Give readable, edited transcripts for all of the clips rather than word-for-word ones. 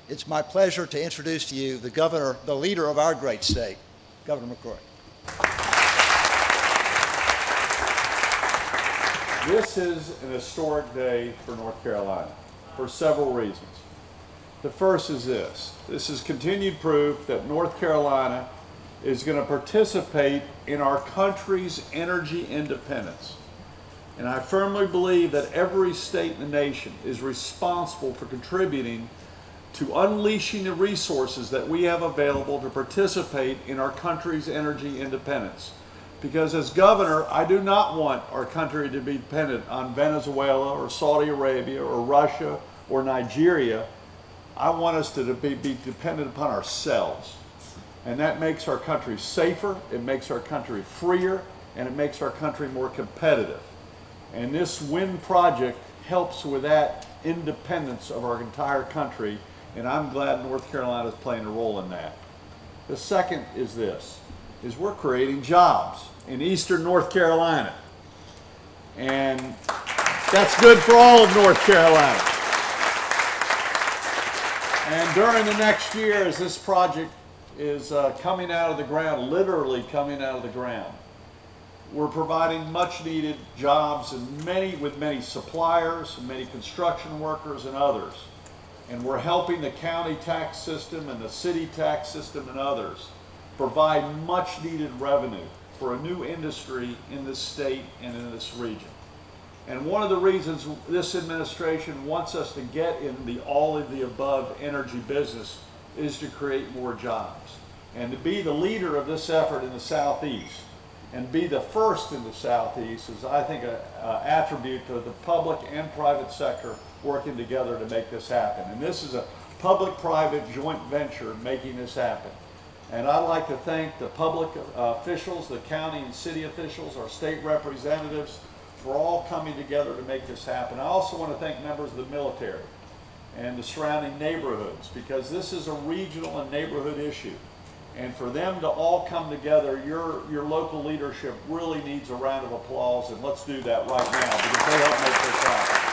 it's my pleasure to introduce to you the governor, the leader of our great state, Governor McCrory. This is an historic day for North Carolina for several reasons. The first is this. This is continued proof that North Carolina is going to participate in our country's energy independence. And I firmly believe that every state in the nation is responsible for contributing to unleashing the resources that we have available to participate in our country's energy independence. Because as governor, I do not want our country to be dependent on Venezuela or Saudi Arabia or Russia or Nigeria. I want us to be dependent upon ourselves. And that makes our country safer, it makes our country freer, and it makes our country more competitive. And this wind project helps with that independence of our entire country, and I'm glad North Carolina is playing a role in that. The second is this, is we're creating jobs in eastern North Carolina. And that's good for all of North Carolina. And during the next year, as this project is coming out of the ground, literally coming out of the ground, we're providing much needed jobs and with many suppliers, many construction workers and others. And we're helping the county tax system and the city tax system and others provide much needed revenue for a new industry in this state and in this region. And one of the reasons this administration wants us to get in the all of the above energy business is to create more jobs. And to be the leader of this effort in the Southeast and be the first in the Southeast is, I think, an attribute to the public and private sector working together to make this happen. And this is a public-private joint venture making this happen. And I'd like to thank the public officials, the county and city officials, our state representatives, for all coming together to make this happen. I also want to thank members of the military and the surrounding neighborhoods, because this is a regional and neighborhood issue. And for them to all come together, your local leadership really needs a round of applause, and let's do that right now, because they help make this happen.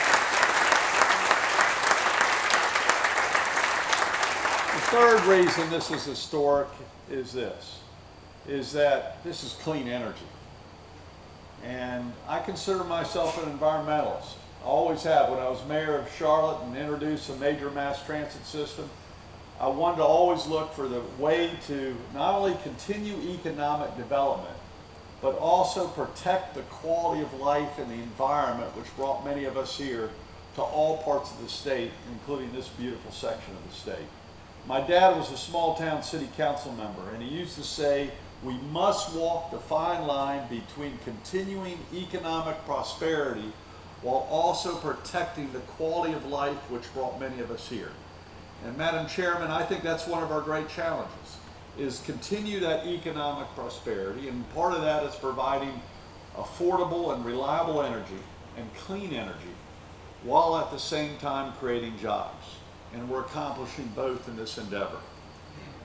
The third reason this is historic is that this is clean energy. And I consider myself an environmentalist. I always have. When I was mayor of Charlotte and introduced a major mass transit system, I wanted to always look for the way to not only continue economic development, but also protect the quality of life and the environment, which brought many of us here to all parts of the state, including this beautiful section of the state. My dad was a small town city council member, and he used to say, we must walk the fine line between continuing economic prosperity while also protecting the quality of life which brought many of us here. And Madam Chairman, I think that's one of our great challenges, is continue that economic prosperity, and part of that is providing affordable and reliable energy and clean energy, while at the same time creating jobs. And we're accomplishing both in this endeavor.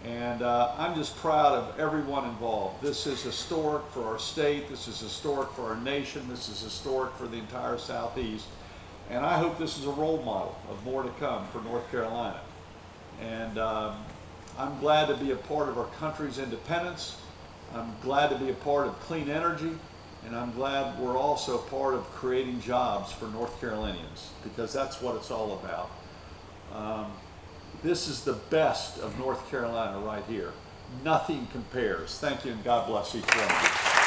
And I'm just proud of everyone involved. This is historic for our state, this is historic for our nation, this is historic for the entire Southeast. And I hope this is a role model of more to come for North Carolina. And I'm glad to be a part of our country's independence. I'm glad to be a part of clean energy. And I'm glad we're also part of creating jobs for North Carolinians, because that's what it's all about. This is the best of North Carolina right here. Nothing compares. Thank you, and God bless each one of you.